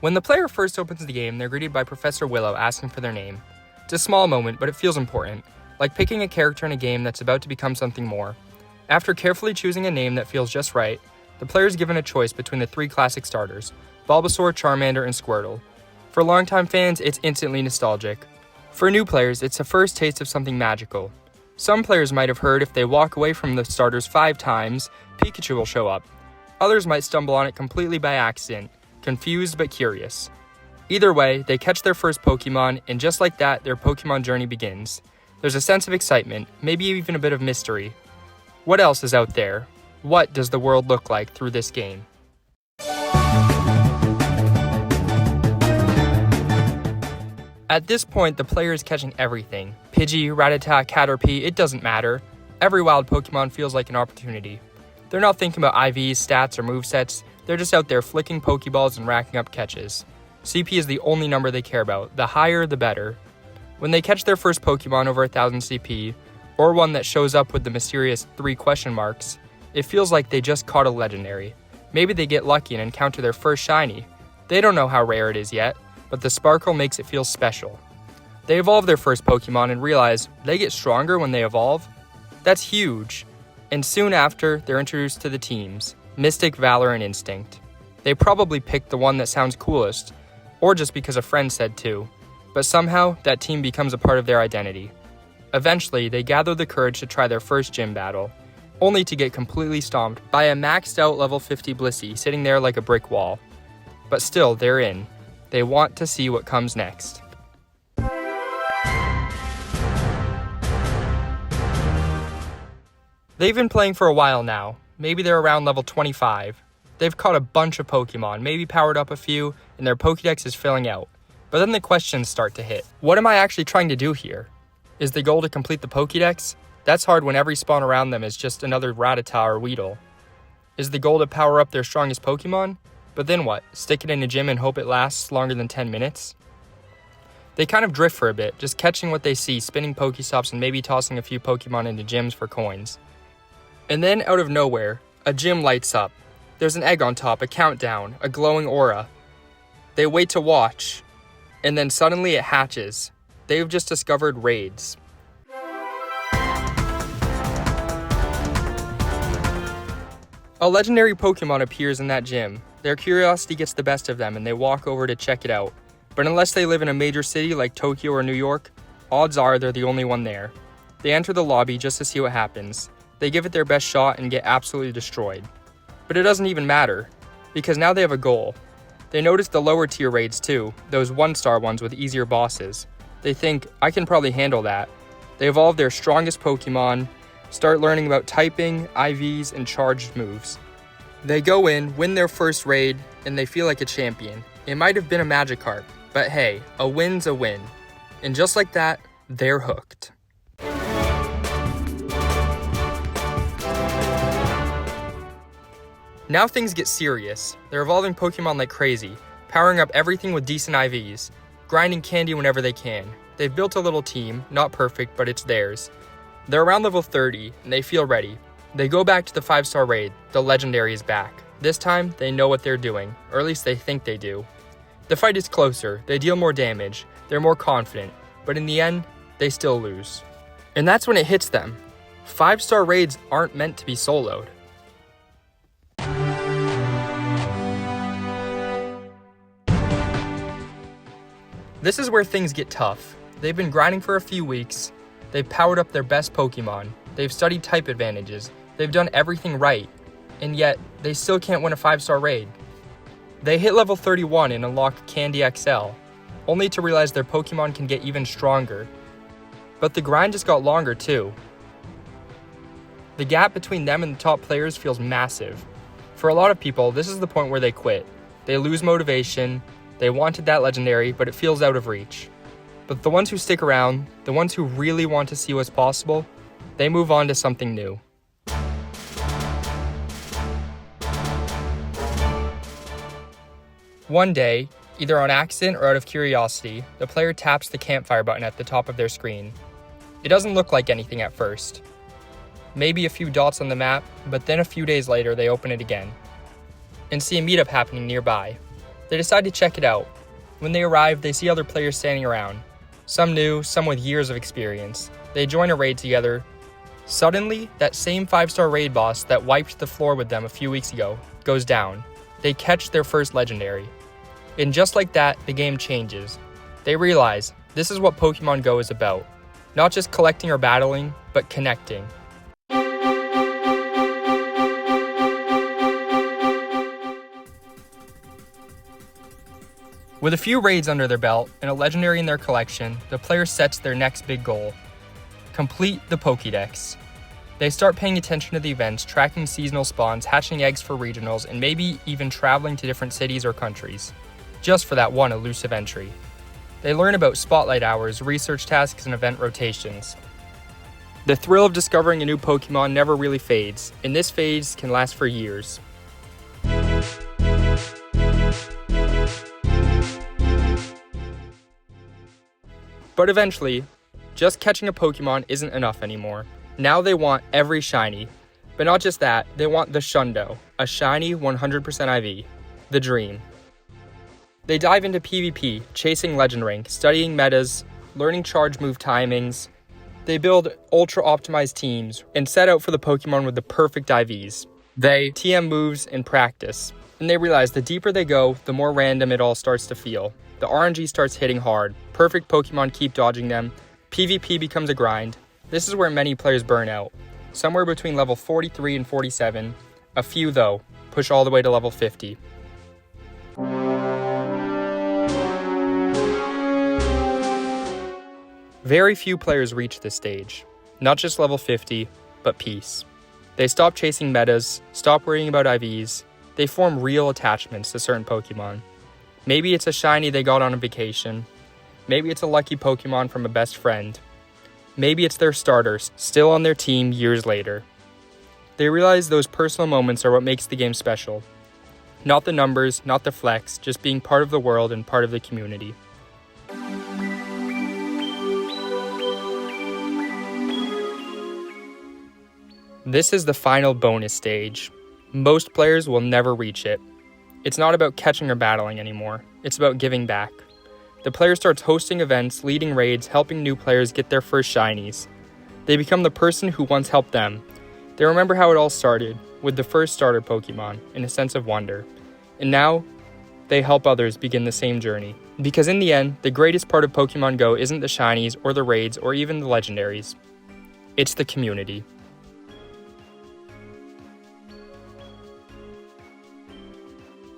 When the player first opens the game, they're greeted by Professor Willow asking for their name. It's a small moment, but it feels important, like picking a character in a game that's about to become something more. After carefully choosing a name that feels just right, the player is given a choice between the 3 classic starters, Bulbasaur, Charmander, and Squirtle. For longtime fans, it's instantly nostalgic. For new players, it's a first taste of something magical. Some players might have heard if they walk away from the starters 5 times, Pikachu will show up. Others might stumble on it completely by accident, confused but curious. Either way, they catch their first Pokemon, and just like that, their Pokemon journey begins. There's a sense of excitement, maybe even a bit of mystery. What else is out there? What does the world look like through this game? At this point, the player is catching everything. Pidgey, Rattata, Caterpie, it doesn't matter. Every wild Pokemon feels like an opportunity. They're not thinking about IVs, stats, or movesets. They're just out there flicking Pokeballs and racking up catches. CP is the only number they care about. The higher, the better. When they catch their first Pokemon over 1000 CP, or one that shows up with the mysterious 3 question marks, it feels like they just caught a legendary. Maybe they get lucky and encounter their first shiny. They don't know how rare it is yet, but the sparkle makes it feel special. They evolve their first Pokemon and realize they get stronger when they evolve. That's huge. And soon after, they're introduced to the teams, Mystic, Valor, and Instinct. They probably picked the one that sounds coolest, or just because a friend said to, but somehow that team becomes a part of their identity. Eventually, they gather the courage to try their first gym battle, only to get completely stomped by a maxed out level 50 Blissey sitting there like a brick wall. But still, they're in. They want to see what comes next. They've been playing for a while now. Maybe they're around level 25. They've caught a bunch of Pokemon, maybe powered up a few, and their Pokédex is filling out. But then the questions start to hit. What am I actually trying to do here? Is the goal to complete the Pokédex? That's hard when every spawn around them is just another Rattata or Weedle. Is the goal to power up their strongest Pokemon? But then what? Stick it in a gym and hope it lasts longer than 10 minutes? They kind of drift for a bit, just catching what they see, spinning Pokestops, and maybe tossing a few Pokemon into gyms for coins. And then, out of nowhere, a gym lights up. There's an egg on top, a countdown, a glowing aura. They wait to watch, and then suddenly it hatches. They've just discovered raids. A legendary Pokemon appears in that gym. Their curiosity gets the best of them and they walk over to check it out. But unless they live in a major city like Tokyo or New York, odds are they're the only one there. They enter the lobby just to see what happens. They give it their best shot and get absolutely destroyed. But it doesn't even matter, because now they have a goal. They notice the lower tier raids too, those 1-star ones with easier bosses. They think, I can probably handle that. They evolve their strongest Pokemon, start learning about typing, IVs, and charged moves. They go in, win their first raid, and they feel like a champion. It might have been a Magikarp, but hey, a win's a win. And just like that, they're hooked. Now things get serious. They're evolving Pokemon like crazy, powering up everything with decent IVs, grinding candy whenever they can. They've built a little team, not perfect, but it's theirs. They're around level 30, and they feel ready. They go back to the 5-star raid. The legendary is back. This time, they know what they're doing, or at least they think they do. The fight is closer, they deal more damage, they're more confident, but in the end, they still lose. And that's when it hits them. 5-star raids aren't meant to be soloed. This is where things get tough. They've been grinding for a few weeks, they've powered up their best Pokemon, they've studied type advantages, they've done everything right, and yet they still can't win a 5-star raid. They hit level 31 and unlock Candy XL, only to realize their Pokemon can get even stronger. But the grind just got longer too. The gap between them and the top players feels massive. For a lot of people, this is the point where they quit. They lose motivation, they wanted that legendary, but it feels out of reach. But the ones who stick around, the ones who really want to see what's possible, they move on to something new. One day, either on accident or out of curiosity, the player taps the campfire button at the top of their screen. It doesn't look like anything at first. Maybe a few dots on the map, but then a few days later they open it again and see a meetup happening nearby. They decide to check it out. When they arrive, they see other players standing around. Some new, some with years of experience. They join a raid together. Suddenly, that same 5-star raid boss that wiped the floor with them a few weeks ago goes down. They catch their first legendary. And just like that, the game changes. They realize this is what Pokémon GO is about. Not just collecting or battling, but connecting. With a few raids under their belt and a legendary in their collection, the player sets their next big goal: complete the Pokédex. They start paying attention to the events, tracking seasonal spawns, hatching eggs for regionals, and maybe even traveling to different cities or countries, just for that one elusive entry. They learn about spotlight hours, research tasks, and event rotations. The thrill of discovering a new Pokémon never really fades, and this phase can last for years. But eventually, just catching a Pokémon isn't enough anymore. Now they want every shiny. But not just that, they want the Shundo, a shiny 100% IV, the dream. They dive into PvP, chasing legend rank, studying metas, learning charge move timings. They build ultra-optimized teams and set out for the Pokémon with the perfect IVs. They TM moves and practice. And they realize the deeper they go, the more random it all starts to feel. The RNG starts hitting hard. Perfect Pokémon keep dodging them. PvP becomes a grind. This is where many players burn out. Somewhere between level 43 and 47. A few, though, push all the way to level 50. Very few players reach this stage. Not just level 50, but peace. They stop chasing metas, stop worrying about IVs. They form real attachments to certain Pokémon. Maybe it's a shiny they got on a vacation. Maybe it's a lucky Pokémon from a best friend. Maybe it's their starters, still on their team years later. They realize those personal moments are what makes the game special. Not the numbers, not the flex, just being part of the world and part of the community. This is the final bonus stage. Most players will never reach it. It's not about catching or battling anymore. It's about giving back. The player starts hosting events, leading raids, helping new players get their first shinies. They become the person who once helped them. They remember how it all started, with the first starter Pokemon, and a sense of wonder. And now, they help others begin the same journey. Because in the end, the greatest part of Pokemon GO isn't the shinies or the raids or even the legendaries. It's the community.